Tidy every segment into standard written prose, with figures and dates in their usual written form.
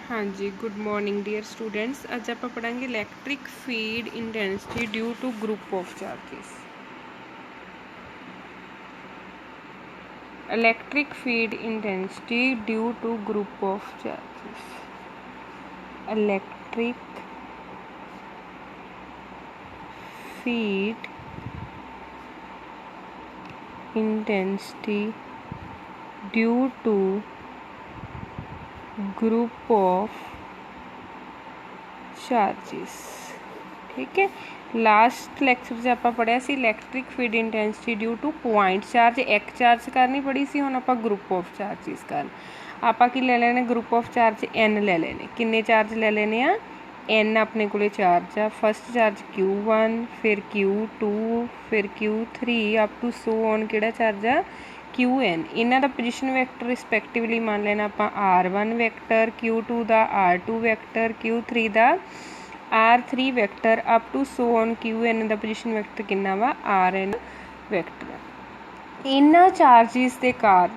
हाँ जी, good morning dear students. अज आप पढ़ांगे electric field intensity due to group of charges. Electric field intensity due to group of charges. Electric field intensity due to group of charges. ठीक है, last lecture च आप पढ़िया सी electric field intensity due to point charge. एक charge करनी पड़ी सी, हुण आप ग्रुप ऑफ चार्जिस कर आप की ले लेने ग्रुप ऑफ चार्ज एन ले लेने। किन्ने चार्ज ले लेने आ? एन अपने को चार्ज आ। फस्ट चार्ज Q1, फिर Q2, फिर Q3 up to so on किहड़ा चार्ज आ? Qn। इन्हां दा पोजीशन वैक्टर रिस्पैक्टिवली मान लेना आपां R1 वैक्टर, Q2 दा R2 वैक्टर, Q3 दा R3 vector up to so on Qn दा पोजीशन वैक्टर किन्ना वा? Rn vector. इन्हां चार्जिस दे कारण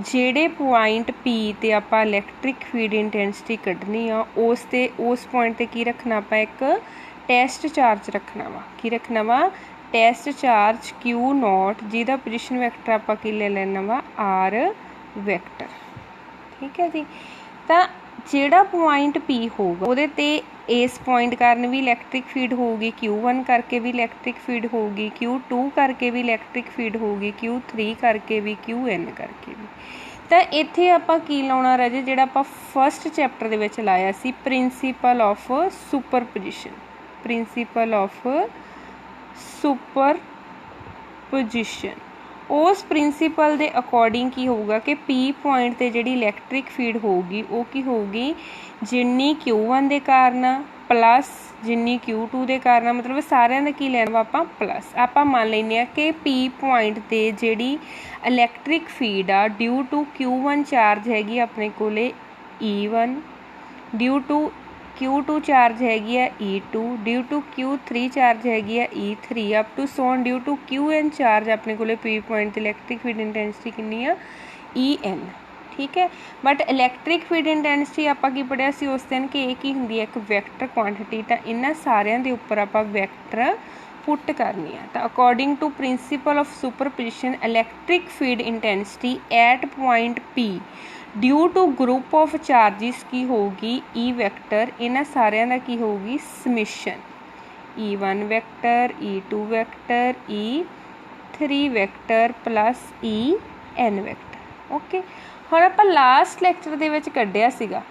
ਜਿਹੜੇ ਪੁਆਇੰਟ P ਤੇ ਆਪਾਂ ਇਲੈਕਟ੍ਰਿਕ ਫੀਲਡ ਇੰਟੈਂਸਿਟੀ ਕੱਢਣੀ ਆ ਉਸ ਪੁਆਇੰਟ ਤੇ ਕੀ ਰੱਖਣਾ ਆਪਾਂ? ਇੱਕ ਟੈਸਟ ਚਾਰਜ ਰੱਖਣਾ ਵਾ। ਕੀ ਰੱਖਣਾ ਵਾ? ਟੈਸਟ ਚਾਰਜ Q0 ਜਿਹਦਾ ਪੋਜੀਸ਼ਨ ਵੈਕਟਰ ਆਪਾਂ ਕੀ ਲੈ ਲੈਣਾ ਵਾ? R vector. ਠੀਕ ਹੈ ਜੀ। ਤਾਂ ਜਿਹੜਾ ਪੁਆਇੰਟ P ਹੋਊਗਾ ਉਹਦੇ ਤੇ ਇਸ ਪੁਆਇੰਟ ਕਾਰਨ ਵੀ ਇਲੈਕਟ੍ਰਿਕ ਫੀਲਡ ਹੋਊਗੀ, Q1 ਕਰਕੇ ਵੀ ਇਲੈਕਟ੍ਰਿਕ ਫੀਲਡ ਹੋਊਗੀ, Q2 ਕਰਕੇ ਵੀ ਇਲੈਕਟ੍ਰਿਕ ਫੀਲਡ ਹੋਊਗੀ, Q3 ਕਰਕੇ ਵੀ, Qn ਕਰਕੇ ਵੀ। ਤਾਂ ਇੱਥੇ ਆਪਾਂ ਕੀ ਲਾਉਣਾ ਰਾਜੇ? ਜਿਹੜਾ ਆਪਾਂ ਫਸਟ ਚੈਪਟਰ ਦੇ ਵਿੱਚ ਲਾਇਆ ਸੀ, principle of superposition. Principle of superposition. उस प्रिंसीपल के अकॉर्डिंग की होगा कि P पॉइंट ते जिहड़ी इलैक्ट्रिक फील्ड होगी वो की होगी? जिन्नी Q1 के कारण प्लस जिन्नी Q2 के कारण, मतलब सारिਆਂ ਦਾ की लेना वा आपां प्लस। आपां मान लैंदे आ कि P पॉइंट ते जिहड़ी इलैक्ट्रिक फील्ड आ ड्यू टू Q1 चार्ज हैगी अपने कोले E1, due to Q2 charge हैगी आ E2, due to Q3 charge हैगी आ E3 up to so on due to Qn charge अपने को P point electric field intensity कितनी आ? En। ठीक है, बट इलैक्ट्रिक फील्ड इंटेंसिटी आप की पढ़िया सी उस दिन कि एक ही होंगी एक वैक्टर क्वांटिटी। तो इन्हां सारिਆਂ ਦੇ ਉੱਪਰ ਆਪਾਂ वैक्टर पुट करनी है। तो according to principle of superposition electric field intensity at point P due to group of charges की होगी ई वैक्टर। इन्हां सारिਆਂ ਦਾ की होगी summation E1 vector, E2 vector, E3 vector plus En vector. Okay, हुण आपां लास्ट लैक्चर दे विच कढिया सीगा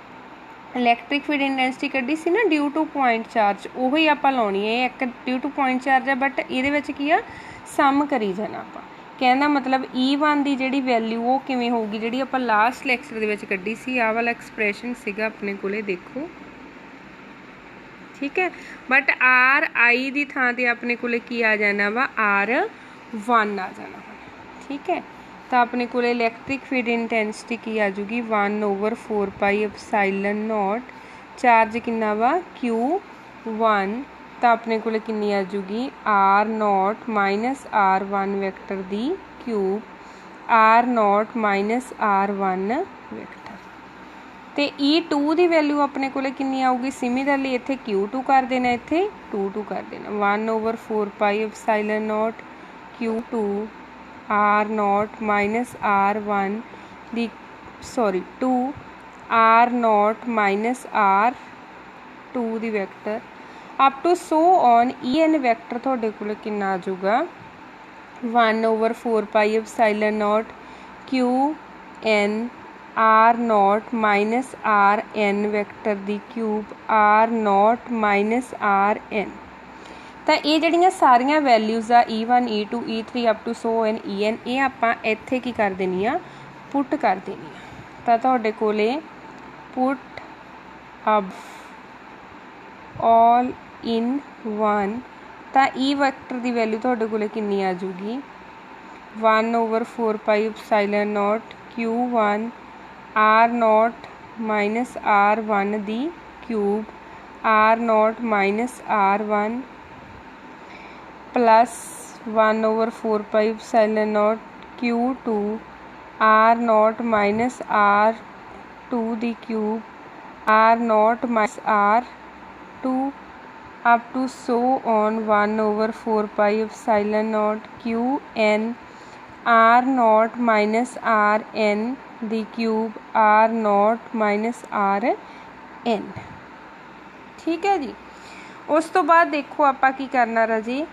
इलैक्ट्रिक फील्ड इंटेंसिटी कढ़ी सी ना ड्यू टू पॉइंट चार्ज। उही आपां लाउणी है। एक ड्यू टू पॉइंट चार्ज है बट इहदे विच की आ? सम करी जाना आपां। कहना मतलब E1 की जिहड़ी वैल्यू वो किवें होगी? जिहड़ी आपां लास्ट लैक्चर दे विच कढ़ी सी, आह वाला एक्सप्रैशन सीगा अपने कोले, देखो। ठीक है, बट RI की थां ते अपने कोले की आ जाना वा? R1 आ जाना। ठीक है, तो अपने को इलैक्ट्रिक फील्ड इंटेंसिटी की आ जूगी 1/4πε0। चार्ज किन्ना वा? Q1। तो अपने को किन्नी आ जूगी? R0 माइनस R1 वैक्टर दी cube, R0 minus R1 vector. तो E2 की वैल्यू अपने को किन्नी आऊगी? सिमिलरली इत्थे Q2 कर देना, इत्थे 2 कर देना। 1/4πε0 Q2 R0 माइनस R1 दी 2 R0 माइनस R2 दी vector up to so on En vector तुहाडे कोल किन्ना आ जाऊगा? 1/4πε0 Qn R0 minus Rn vector दी क्यूब R0 माइनस Rn। तो ये जड़ियाँ सारिया वैल्यूज़ आ E1, E2, E3 up to so on En, ये आपां इत्थे की कर देनी आ? पुट कर देनी आ। तो तुहाडे कोले put up all in one. तो E वैक्टर की वैल्यू तुहाडे कोले किन्नी आ जूगी? 1/4πε0 Q1 R0 माइनस R1 दी cube R0 minus R1 plus 1/4πε0 Q2 R0 minus R2 दी cube R naught minus R two up to so on 1/4 epsilon naught Q N R naught minus R N दी cube R naught minus R N. ठीक है जी। उस तो बाद देखो आप की करना राजे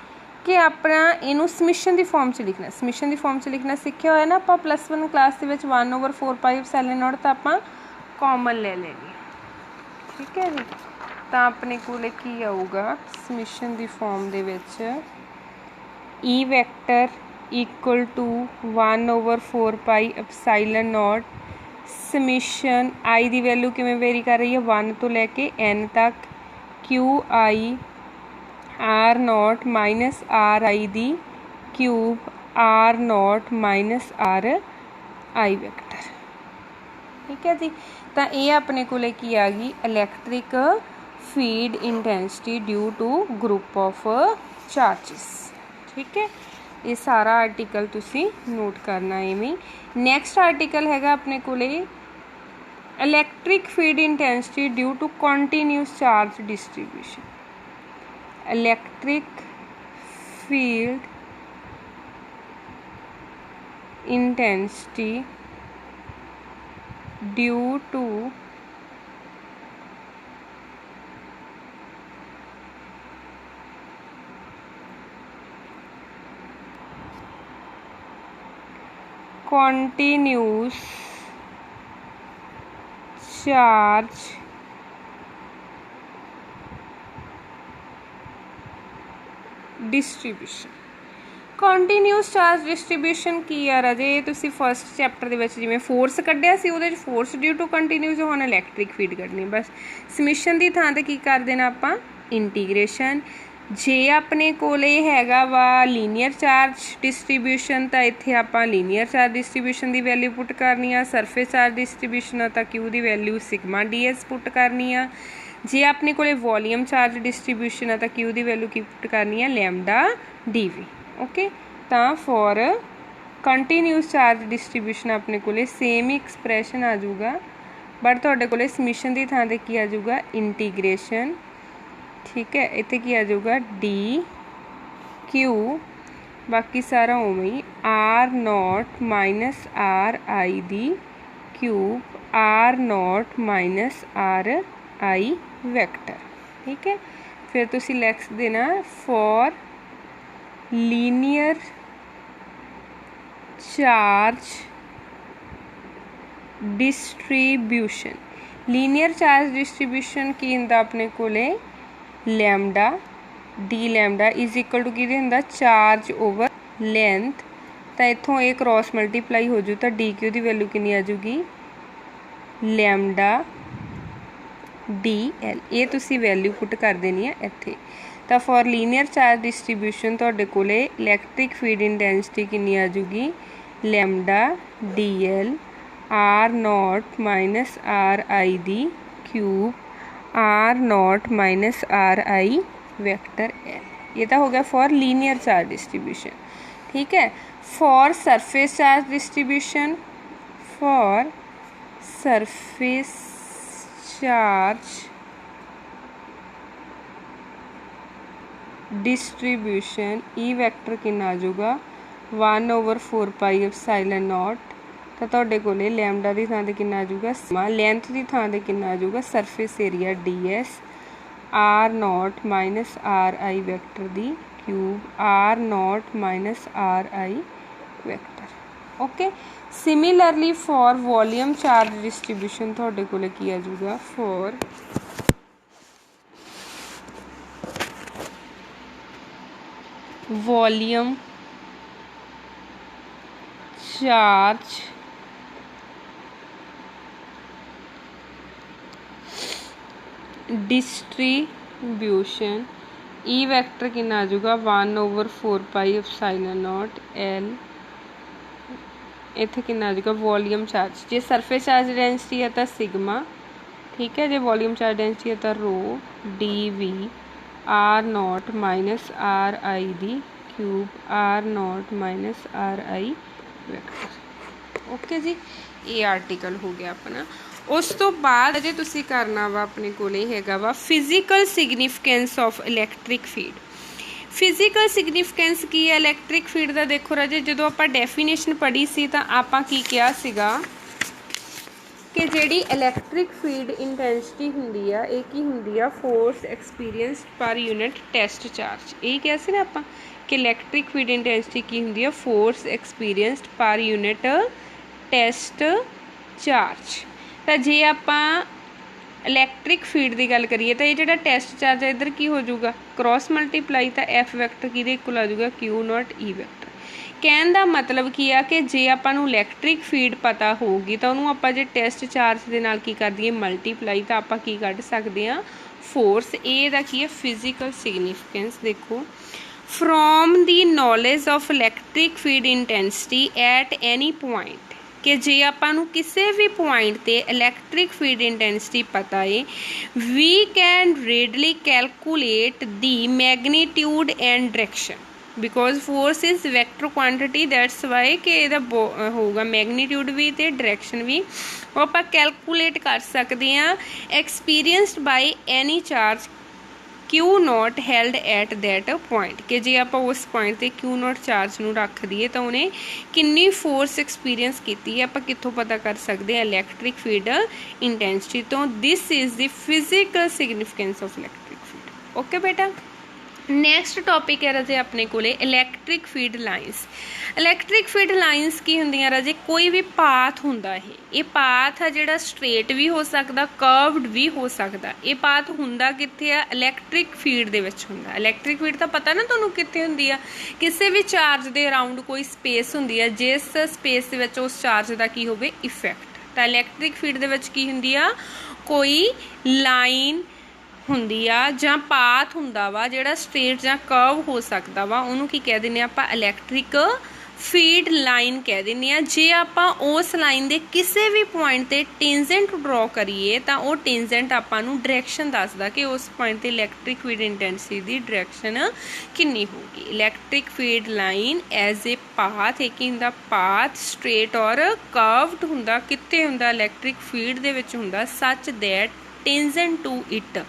कि अपना इनू समिशन की फॉर्म च लिखना। समिशन की फॉर्म च लिखना सीखिया होया ना आप +1 क्लास के 1/4 एप्सिलॉन नॉट तो आप कॉमन ले लेनी। ठीक है जी। तो अपने कोले की आऊगा समिशन की फॉर्म दे विच E vector equal to 1/4 epsilon naught summation I की वैल्यू किवें वेरी कर रही है 1 तो लैके n तक Q I R naught minus R I दी cube R naught minus R I vector. ठीक है जी। तो ये अपने को की आ गई electric field intensity due to group of charges. ठीक है, ये सारा आर्टिकल तुसी नोट करना इवें। नैक्सट आर्टिकल हैगा अपने को electric field intensity due to continuous charge distribution. Electric field intensity due to continuous charge distribution. Continuous charge distribution की आ राजे तुसी फस्ट चैप्टर दे जिमें फोर्स कढ़िया सी उहदे फोर्स ड्यू टू कंटीन्यूस हुण इलैक्ट्रिक फीड कढ़नी। बस समिशन की थां ते की कर देना आपां इंटीग्रेशन। जे अपने कोले हैगा वा लीनियर चार्ज डिस्ट्रीब्यूशन तो इत्थे आपां लीनियर चार्ज डिस्ट्रीब्यूशन की वैल्यू पुट करनी आ। सरफेस चार्ज डिस्ट्रीब्यूशन तो क्यू की value sigma D S put करनी आ। जे अपने कोले वॉल्यूम चार्ज डिस्ट्रीब्यूशन है तो क्यू की वैल्यू की पुट करनी है लैम्डा डी वी। ओके, तो फॉर कंटीन्यूस चार्ज डिस्ट्रीब्यूशन अपने कोले सेम ही एक्सप्रैशन आ जाऊगा बट तुहाडे कोले समिशन की थां ते की आ जाऊगा इंटीग्रेशन। ठीक है, इत्थे की आ जाऊगा डी क्यू बाकी सारा उवें ही R naught minus R I दी cube R naught minus R I vector. ठीक है, फिर तुसी लिख देना for linear charge distribution. Linear charge distribution की हुंदा अपने कोले lambda D lambda is equal to की हुंदा चार्ज ओवर लेंथ। तो इत्थों एक क्रॉस मल्टीप्लाई हो जू तो डी क्यू की वैल्यू कितनी आ जूगी लैम्डा डी एल। ये तुसी वैल्यू पुट कर देनी है इत्थे। तो फॉर लीनियर चार्ज डिस्ट्रीब्यूशन तुहाडे कोले इलैक्ट्रिक फीड इंटेंसिटी कितनी आ जूगी lambda D L R naught minus R I दी cube R naught minus R I vector L. ये तो हो गया फॉर लीनियर चार्ज डिस्ट्रीब्यूशन। ठीक है, for surface charge distribution for surface charge distribution E vector कितना आ जाऊगा 1/4 एप्सिलॉन नॉट। तो तुहाडे कोले लैम्डा की थां ते कितना आ जाऊगा सिग्मा लेंथ की थां ते कितना आ जाऊगा surface area D S R naught minus R I vector दी cube R naught minus R I vector. Okay, similarly for volume charge distribution तुहाडे कोले की आ जाऊगा for volume charge distribution E vector कितना आ जाऊगा 1/4 एप्सिलॉन नॉट एल। इत्थे कितना आ जाऊगा वॉल्यूम चार्ज। जे सरफेस चार्ज डेंसिटी है तो सिग्मा। ठीक है, जो वॉल्यूम चार्ज डेंसिटी है तो rho D V R naught minus R I दी cube R naught minus R I vector. Okay जी, ये आर्टिकल हो गया अपना। उस तो बाद अजे तुसी करना वा अपने कोले हैगा वा physical significance of electric field. Physical significance की है इलैक्ट्रिक फील्ड का? देखो राजे जो आप डेफिनेशन पढ़ी सी तो आपां की किया सीगा कि जिहड़ी इलैक्ट्रिक फील्ड इंटेंसिटी हुंदी आ ये की हुंदी आ force experience per unit test charge. यही कहा सी ना आपां कि इलैक्ट्रिक फील्ड इंटेंसिटी की हुंदी आ force experienced per unit test charge. तो जे आपां इलैक्ट्रिक फील्ड की गल करिए तो ये जो टेस्ट चार्ज है इधर की हो जाऊगा क्रॉस मल्टीप्लाई, तो एफ वैक्टर कि इक्वल आ जाऊगा क्यू नॉट ई वैक्टर। कहने का मतलब की आ कि जे आपां नूं इलैक्ट्रिक फील्ड पता होगी तो उन्होंने आपां जे टेस्ट चार्ज के नाल की कर दईए मल्टीप्लाई तो आपां की कढ सकते हैं फोर्स। ए दा की है फिजिकल सिग्निफिकेंस। देखो from the knowledge of electric field intensity eight any point कि जे आपां नूं किसी भी पॉइंट ते इलैक्ट्रिक फील्ड इंटेंसिटी पता है we can readily calculate the magnitude and direction because force is vector quantity that's why कि इहदा होगा मैगनीट्यूड भी ते डायरेक्शन भी वो आपां कैलकुलेट कर सकते हैं experienced by any charge Q not held at that point कि जे आप उस पॉइंट ते क्यू नॉट चार्ज नूं रख दईए तो उन्हें किन्नी फोर्स एक्सपीरियंस की है आप कित्थों पता कर सकते हैं इलैक्ट्रिक फील्ड इंटेंसिटी तो। This is the physical significance of electric field. Okay बेटा नैक्सट टॉपिक है राजे अपने कोले electric field lines. Electric field lines की होंदियां राजे कोई भी पाथ हुंदा है ये पाथ है जिहड़ा स्ट्रेट भी हो सकता कर्वड भी हो सकता। ये पाथ हुंदा कित्थे आ इलैक्ट्रिक फील्ड दे विच हुंदा। इलैक्ट्रिक फील्ड तो पता ना तुहानूं कित्थे हुंदी आ किसी भी चार्ज दे अराउंड कोई स्पेस हुंदी है जिस स्पेस दे विच उस चार्ज का की होवे इफैक्ट। तो इलैक्ट्रिक फील्ड दे विच की हुंदी आ कोई लाइन हुंदी आ जां पाथ हुंदा वा जिहड़ा स्ट्रेट जां कर्व हो सकता वा उहनूं की कह दिंदे आपां इलैक्ट्रिक फील्ड लाइन कह दिंदे आ। जे आपां उस लाइन दे किसी भी पॉइंट ते टेंजेंट ड्रॉ करिए तो वो टेंजेंट आपां नूं डायरेक्शन दसदा कि उस पॉइंट ते इलैक्ट्रिक फील्ड इंटेंसिटी दी डायरेक्शन किन्नी होगी। Electric field line as a path एक ही हुंदा पाथ स्ट्रेट और कर्व्ड हुंदा कित्थे हुंदा इलैक्ट्रिक फील्ड दे विच हुंदा such that tangent to it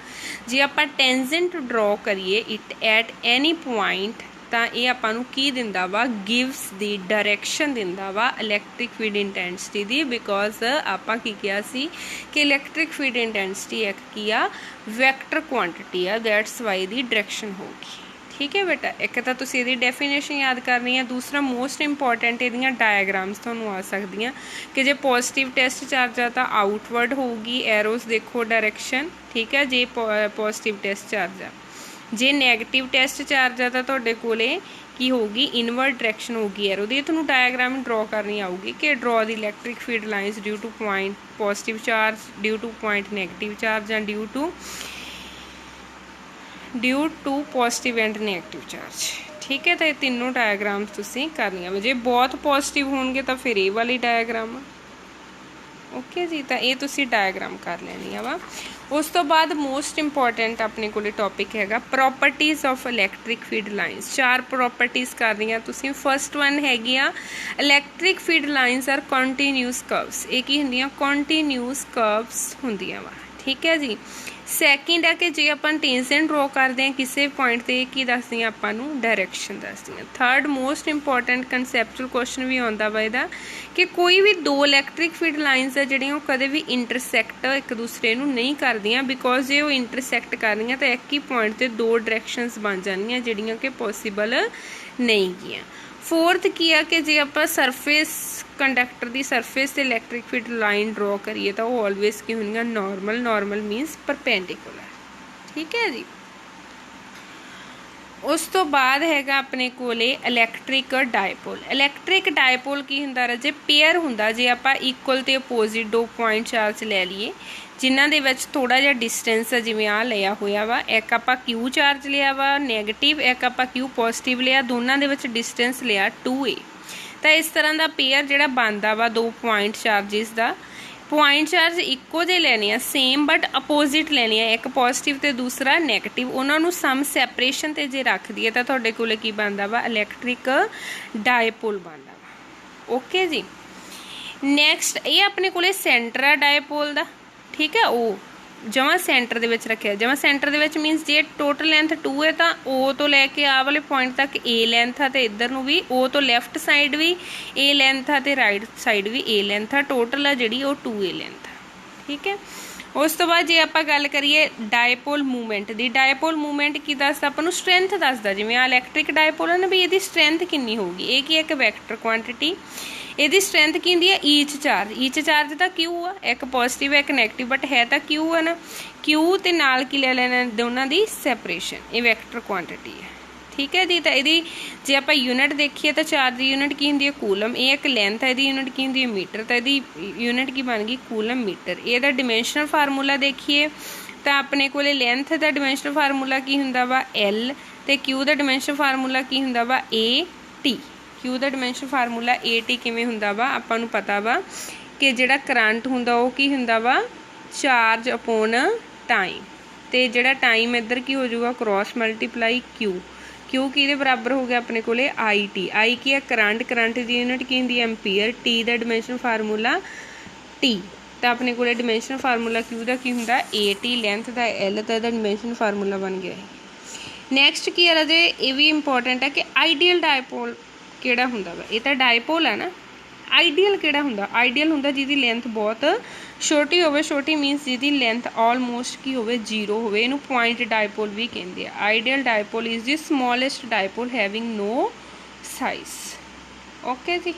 जे आपां टेंजेंट ड्रॉ करिए इट एट एनी पॉइंट तो ये आपां नूं की दिंदा वा गिव्स दी डायरेक्शन दिंदा वा electric field intensity the because आपां की किया सी कि इलैक्ट्रिक फील्ड इंटेंसिटी एक की आ वैक्टर क्वांटिटी आ दैट्स वाई दी डायरेक्शन होगी। ठीक है बेटा एक तो तुसीं इहदी डेफिनेशन याद करनी है। दूसरा मोस्ट इंपॉर्टेंट इहदियां डायग्राम्स तुहानूं आ सकदियां कि जे पॉजिटिव टेस्ट चार्ज आ तो आउटवर्ड होगी एरोज देखो डायरेक्शन। ठीक है जे पॉजिटिव टेस्ट चार्ज आ जे नैगेटिव टेस्ट चार्ज आ तो तुहाडे कोले की होगी इनवर्ड डायरेक्शन होगी एरो दी। तुहानूं डायग्राम ड्रॉ करनी आऊगी कि draw the electric field lines due to point positive charge due to point negative charge या due to positive and negative charge. ठीक है तो ये तीनों डायग्राम्स तुसीं करनियां जे बहुत पॉजिटिव होणगे तो फिर ये वाली डायग्राम। ओके जी तो ये तुसीं डायग्राम कर लैनी वा। उस तो बाद मोस्ट इंपॉर्टेंट अपने कोले टॉपिक हैगा properties of electric field lines. 4 properties करनियां तुसीं। फर्स्ट वन हैगी आ electric field lines are continuous curves. ये की हुंदियां कॉन्टीन्यूस कर्व्स हुंदियां वा। ठीक है जी सैकेंड है कि जे अपन टेंजेंट ड्रॉ करते हैं किसी पॉइंट ते की दसदियां आपां नूं डायरेक्शन दसदियां। Third most important conceptual question भी आउंदा वा इहदा कि कोई भी दो इलैक्ट्रिक फील्ड लाइनस है जिहड़ियां ओह कदे भी इंटरसैक्ट एक दूसरे नूं नहीं करदियां बिकॉज जे ओह इंटरसैक्ट करदियां तो एक ही पॉइंट ते दो डायरेक्शनस बन जांदियां जिहड़ियां कि पॉसिबल नहीं गियां। फोर्थ की है कि जे आप सरफेस कंडक्टर की सरफेस से इलैक्ट्रिक फील्ड लाइन ड्रॉ करिए तो वो ऑलवेज की होंगी नॉर्मल। Normal मीनस perpendicular. ठीक है जी उस तो बाद हैगा अपने कोले इलैक्ट्रिक डायपोल। इलैक्ट्रिक डायपोल की हुंदा राजे पेयर हुंदा जे आप इक्वल ते अपोजिट दो पॉइंट चार्ज ले लीए जिन्हां दे विच थोड़ा जिहा डिस्टेंस जिवें आ लिया होया वा एक आपां क्यू चार्ज लिया वा नैगेटिव एक आपां क्यू पॉजिटिव लिया दोनों दे विच डिस्टेंस लिया 2a। तो इस तरह का पेयर जिहड़ा बनदा वा दो पॉइंट चार्जिस का पॉइंट चार्ज इक्को जे लेने सेम बट अपोजिट लेने एक पॉजिटिव तो दूसरा नैगेटिव उन्होंने सम सैपरेशन ते जे रख दिए तो तुहाडे कोले की बनदा वा इलैक्ट्रिक डायपोल बनदा वा। ओके जी ਨੈਕਸਟ ਇਹ ਆਪਣੇ ਕੋਲੇ ਸੈਂਟਰ ਆ ਡਾਇਪੋਲ ਦਾ, ਠੀਕ ਹੈ। ਉਹ ਜਮਾਂ ਸੈਂਟਰ ਦੇ ਵਿੱਚ ਰੱਖਿਆ, ਜਮਾਂ ਸੈਂਟਰ ਦੇ ਵਿੱਚ ਮੀਨਸ ਜੇ ਟੋਟਲ ਲੈਂਥ 2 ਹੈ ਤਾਂ O ਤੋਂ ਲੈ ਕੇ ਆਹ ਵਾਲੇ ਪੁਆਇੰਟ ਤੱਕ A ਲੈਂਥ ਆ, ਤੇ ਇੱਧਰ ਨੂੰ ਵੀ O ਤੋਂ ਲੈਫਟ ਸਾਈਡ ਵੀ A ਲੈਂਥ ਆ, ਤੇ ਰਾਈਟ ਸਾਈਡ ਵੀ A ਲੈਂਥ ਆ। ਟੋਟਲ ਆ ਜਿਹੜੀ ਉਹ 2A ਲੈਂਥ ਆ, ਠੀਕ ਹੈ। ਉਸ ਤੋਂ ਬਾਅਦ ਜੇ ਆਪਾਂ ਗੱਲ ਕਰੀਏ ਡਾਇਪੋਲ ਮੂਵਮੈਂਟ ਦੀ, ਡਾਇਪੋਲ ਮੂਵਮੈਂਟ ਕੀ ਦੱਸਦਾ ਆਪਾਂ ਨੂੰ? ਸਟਰੈਂਥ ਦੱਸਦਾ। ਜਿਵੇਂ ਆ ਇਲੈਕਟ੍ਰਿਕ ਡਾਇਪੋਲ ਹੈ ਨਾ ਵੀ ਇਹਦੀ ਸਟਰੈਂਥ ਕਿੰਨੀ ਹੋਊਗੀ, ਇਹ ਕੀ ਇੱਕ ਵੈਕਟਰ ਕੁਆਂਟਿਟੀ, ਇਹਦੀ ਸਟਰੈਂਥ ਕੀ ਹੁੰਦੀ ਹੈ? ਈਚ ਚਾਰਜ ਤਾਂ ਕਿਊ ਆ, ਇੱਕ ਪੋਜ਼ਿਟਿਵ ਇੱਕ ਨੈਗੇਟਿਵ, ਬਟ ਹੈ ਤਾਂ ਕਿਊ ਹੈ ਨਾ। ਕਿਊ ਤੇ ਨਾਲ ਕੀ ਲੈ ਲੈਣਾ ਦੋਨਾਂ ਦੀ ਸੈਪਰੇਸ਼ਨ, ਇਹ ਵੈਕਟਰ ਕੁਆਂਟਿਟੀ ਹੈ, ਠੀਕ ਹੈ ਜੀ। ਤਾਂ ਇਹਦੀ ਜੇ ਆਪਾਂ ਯੂਨਿਟ ਦੇਖੀਏ ਤਾਂ ਚਾਰਜ ਦੀ ਯੂਨਿਟ ਕੀ ਹੁੰਦੀ ਹੈ? ਕੂਲਮ। ਇਹ ਇੱਕ ਲੈਂਥ ਹੈ, ਇਹਦੀ ਯੂਨਿਟ ਕੀ ਹੁੰਦੀ ਹੈ? ਮੀਟਰ। ਤਾਂ ਇਹਦੀ ਯੂਨਿਟ ਕੀ ਬਣ ਗਈ? Coulomb metre. ਇਹਦਾ ਡਿਮੈਂਸ਼ਨਲ ਫਾਰਮੂਲਾ ਦੇਖੀਏ ਤਾਂ ਆਪਣੇ ਕੋਲੇ ਲੈਂਥ ਦਾ ਡਿਮੈਂਸ਼ਨਲ ਫਾਰਮੂਲਾ ਕੀ ਹੁੰਦਾ ਵਾ? L, ਤੇ ਕਿਊ ਦਾ ਡਿਮੈਂਸ਼ਨਲ ਫਾਰਮੂਲਾ ਕੀ ਹੁੰਦਾ ਵਾ? AT। ਕਿਊ ਦਾ ਡਿਮੈਂਸ਼ਨਲ ਫਾਰਮੂਲਾ AT ਕਿਵੇਂ ਹੁੰਦਾ ਵਾ? ਆਪਾਂ ਨੂੰ ਪਤਾ ਵਾ ਕਿ ਜਿਹੜਾ ਕਰੰਟ ਹੁੰਦਾ ਉਹ ਕੀ ਹੁੰਦਾ ਵਾ? ਚਾਰਜ ਅਪੋਨ ਟਾਈਮ, ਤੇ ਜਿਹੜਾ ਟਾਈਮ ਇੱਧਰ ਕੀ ਹੋ ਜਾਊਗਾ? ਕ੍ਰੋਸ ਮਲਟੀਪਲਾਈ ਕਿਊ। ਕਿਊ ਕਿਹਦੇ ਬਰਾਬਰ ਹੋ ਗਿਆ ਆਪਣੇ ਕੋਲੇ? IT। I ਕੀ ਹੈ? ਕਰੰਟ। ਕਰੰਟ ਦੀ ਯੂਨਿਟ ਕੀ ਹੁੰਦੀ ਹੈ? ਐਂਪੀਅਰ। T ਦਾ ਡਿਮੈਂਸ਼ਨਲ ਫਾਰਮੂਲਾ T। ਤਾਂ ਆਪਣੇ ਕੋਲੇ ਡਿਮੈਂਸ਼ਨਲ ਫਾਰਮੂਲਾ ਕਿਊ ਦਾ ਕੀ ਹੁੰਦਾ? AT। ਲੈਂਥ ਦਾ L, ਤਾਂ ਇਹਦਾ ਡਿਮੈਂਸ਼ਨਲ ਫਾਰਮੂਲਾ ਬਣ ਗਿਆ ਇਹ। ਨੈਕਸਟ ਕੀ ਹੈ ਰਾਜੇ? ਇਹ ਵੀ ਇੰਪੋਰਟੈਂਟ ਹੈ ਕਿ ਆਈਡੀਅਲ ਡਾਇਪੋਲ ਕਿਹੜਾ ਹੁੰਦਾ ਵਾ? ਇਹ ਤਾਂ ਡਾਇਪੋਲ ਹੈ ਨਾ। ਆਈਡੀਅਲ ਕਿਹੜਾ ਹੁੰਦਾ? ਆਈਡੀਅਲ ਹੁੰਦਾ ਜਿਹਦੀ ਲੈਂਥ ਬਹੁਤ ਛੋਟੀ ਹੋਵੇ। ਛੋਟੀ ਮੀਨਸ ਜਿਹਦੀ ਲੈਂਥ ਆਲਮੋਸਟ ਕੀ ਹੋਵੇ? 0 ਹੋਵੇ। ਇਹਨੂੰ ਪੁਆਇੰਟ ਡਾਇਪੋਲ ਵੀ ਕਹਿੰਦੇ ਆ। Ideal dipole is the smallest dipole having no size. Okay ਜੀ।